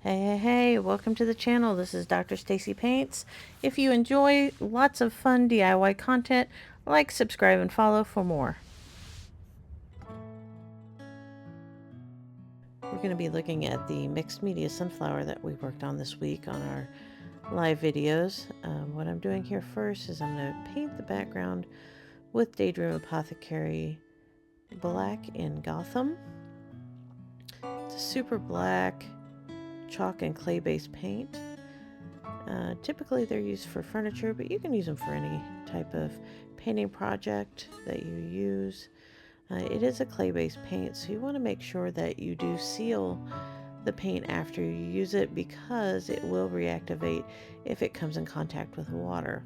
Hey, welcome to the channel. This is Dr. Stacy Paints. If you enjoy lots of fun DIY content, like, subscribe, and follow for more. We're going to be looking at the mixed media sunflower that we worked on this week on our live videos. What I'm doing here first is I'm going to paint the background with Daydream Apothecary Black in Gotham. It's a super black chalk and clay based paint. Typically they're used for furniture, but you can use them for any type of painting project that you use. It is a clay-based paint, so you want to make sure that you do seal the paint after you use it because it will reactivate if it comes in contact with water.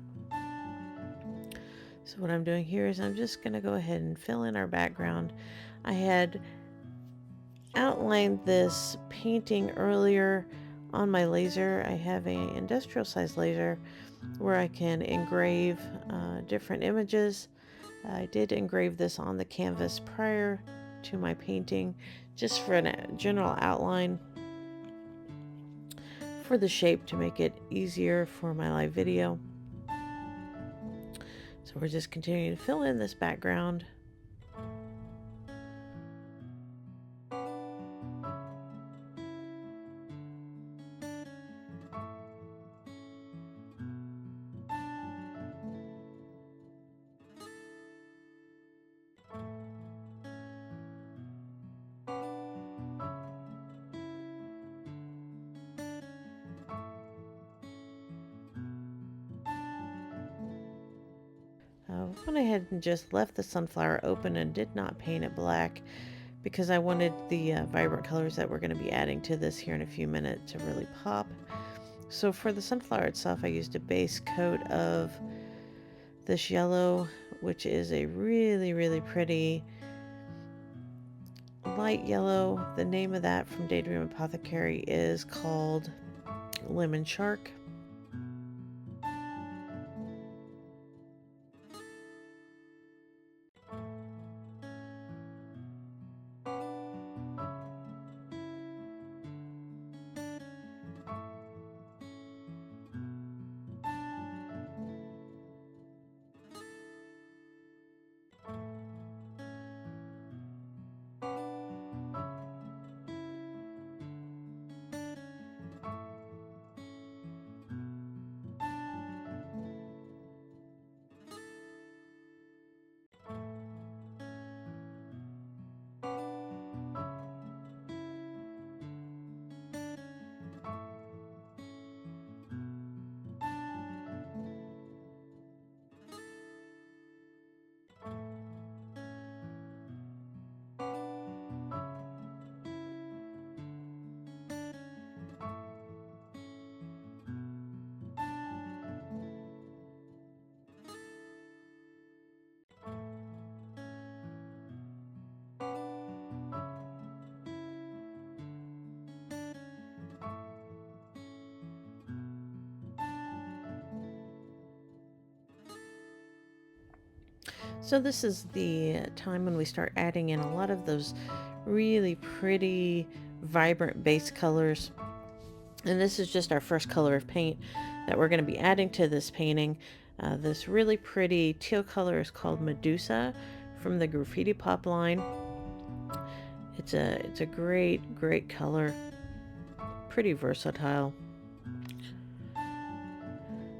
So what I'm doing here is I'm just going to go ahead and fill in our background. I had outlined this painting earlier on my laser. I have an industrial size laser where I can engrave different images. I did engrave this on the canvas prior to my painting just for a general outline for the shape to make it easier for my live video. So we're just continuing to fill in this background. Went ahead and just left the sunflower open and did not paint it black because I wanted the vibrant colors that we're going to be adding to this here in a few minutes to really pop. So for the sunflower itself, I used a base coat of this yellow, which is a really pretty light yellow. The name of that from Daydream Apothecary is called Lemon Shark. So this is the time when we start adding in a lot of those really pretty, vibrant base colors. And this is just our first color of paint that we're going to be adding to this painting. This really pretty teal color is called Medusa from the Graffiti Pop line. It's a great color, pretty versatile.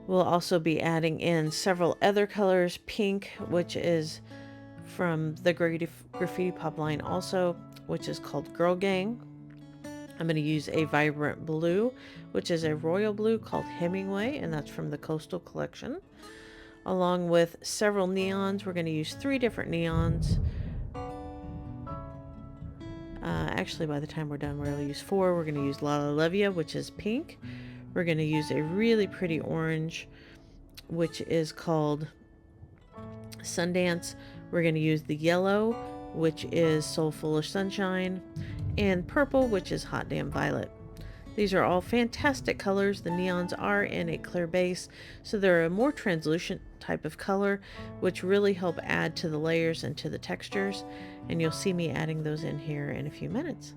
We'll also be adding in several other colors. Pink, which is from the Graffiti Pop line also, which is called Girl Gang. I'm going to use a vibrant blue, which is a royal blue called Hemingway, and that's from the Coastal Collection. Along with several neons. We're going to use 3 different neons. Actually, by the time we're done, we're going to use 4. We're going to use La La Levia, which is pink. We're going to use a really pretty orange, which is called Sundance. We're going to use the yellow, which is Soul Full of Sunshine, and purple, which is Hot Damn Violet. These are all fantastic colors. The neons are in a clear base, so they're a more translucent type of color, which really help add to the layers and to the textures. And you'll see me adding those in here in a few minutes.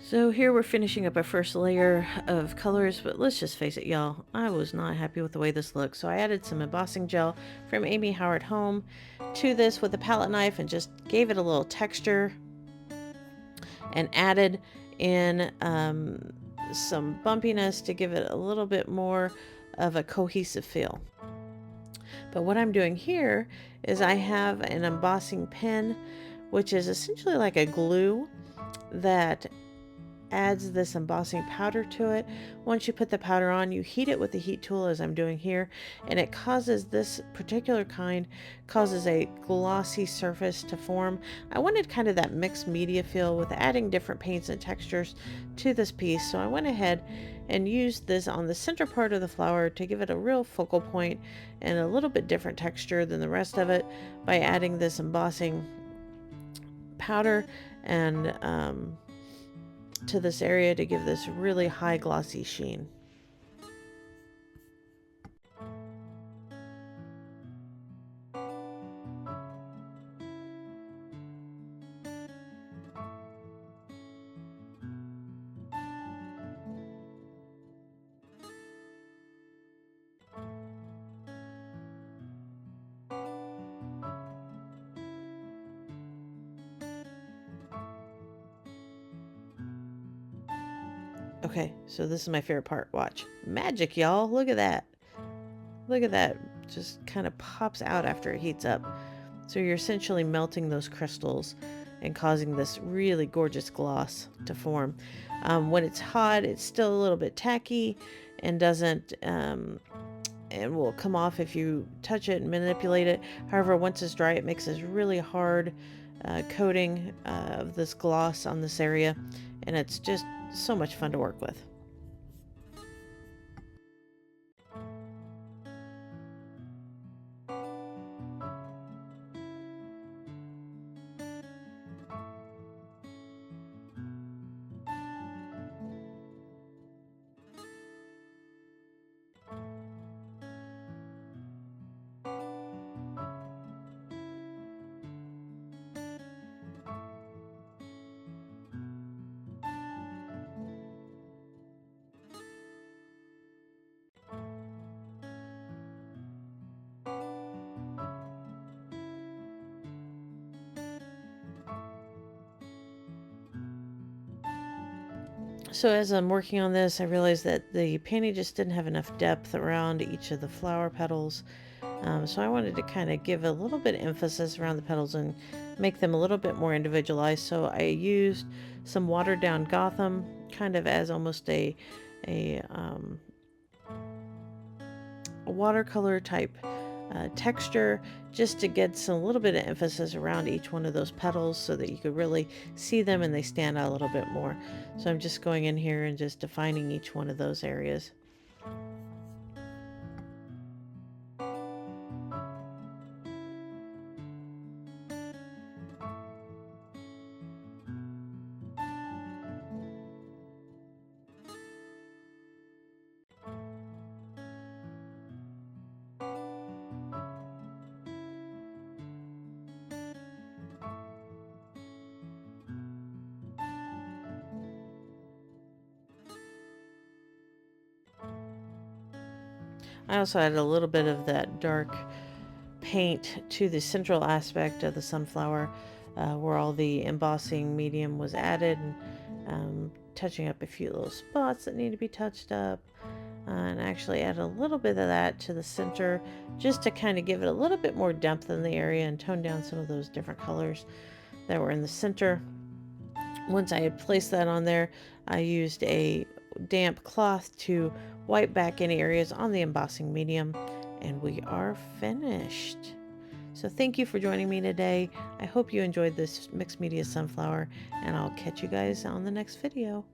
So here we're finishing up our first layer of colors, but let's just face it, y'all, I was not happy with the way this looks. So I added some embossing gel from Howard Home to this with a palette knife and just gave it a little texture and added in some bumpiness to give it a little bit more of a cohesive feel. But what I'm doing here is I have an embossing pen, which is essentially like a glue that adds this embossing powder to it. Once you put the powder on, you heat it with the heat tool as I'm doing here, and it causes this particular kind causes a glossy surface to form. I wanted kind of that mixed media feel with adding different paints and textures to this piece, so I went ahead and used this on the center part of the flower to give it a real focal point and a little bit different texture than the rest of it by adding this embossing powder and to this area to give this really high glossy sheen. Okay, so this is my favorite part. Watch. Magic, y'all. Look at that. Look at that. Just kind of pops out after it heats up. So you're essentially melting those crystals and causing this really gorgeous gloss to form. When it's hot, it's still a little bit tacky and doesn't and will come off if you touch it and manipulate it. However, once it's dry, it makes this really hard coating of this gloss on this area, and it's just so much fun to work with. So as I'm working on this, I realized that the painting just didn't have enough depth around each of the flower petals. So I wanted to kind of give a little bit of emphasis around the petals and make them a little bit more individualized. So I used some watered down Gotham kind of as almost a, um, a watercolor type texture, just to get some little bit of emphasis around each one of those petals so that you could really see them and they stand out a little bit more. So I'm just going in here and just defining each one of those areas. I also added a little bit of that dark paint to the central aspect of the sunflower where all the embossing medium was added, and touching up a few little spots that need to be touched up, and actually add a little bit of that to the center just to kind of give it a little bit more depth in the area and tone down some of those different colors that were in the center. Once I had placed that on there, I used a damp cloth to wipe back any areas on the embossing medium, and we are finished. So thank you for joining me today. I hope you enjoyed this mixed media sunflower, and I'll catch you guys on the next video.